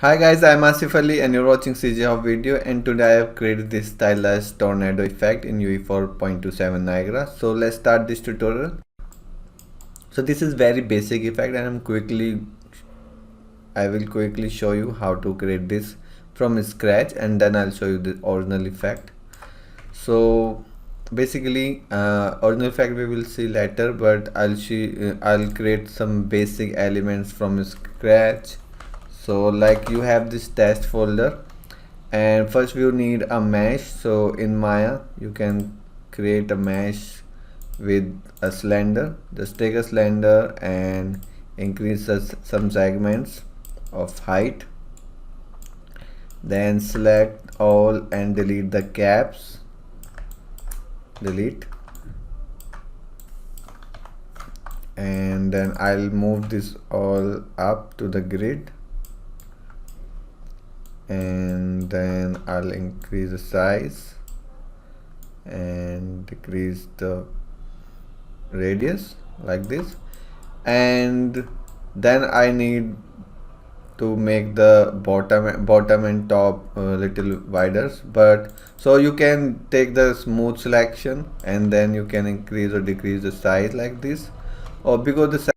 Hi guys, I'm Asif Ali and you're watching CGHOW video, and today I have created this stylized tornado effect in UE4 Niagara. So let's start this tutorial. So this is very basic effect and I will quickly show you how to create this from scratch, and then I'll show you the original effect. So basically original effect we will see later, but I'll create some basic elements from scratch. So like you have this test folder, and first we need a mesh. So in Maya you can create a mesh with a cylinder. Just take a cylinder and increase some segments of height, then select all and delete the caps. Delete, and then I'll move this all up to the grid, and then I'll increase the size and decrease the radius like this. And then I need to make the bottom and top a little wider, but so you can take the smooth selection and then you can increase or decrease the size like this. Or because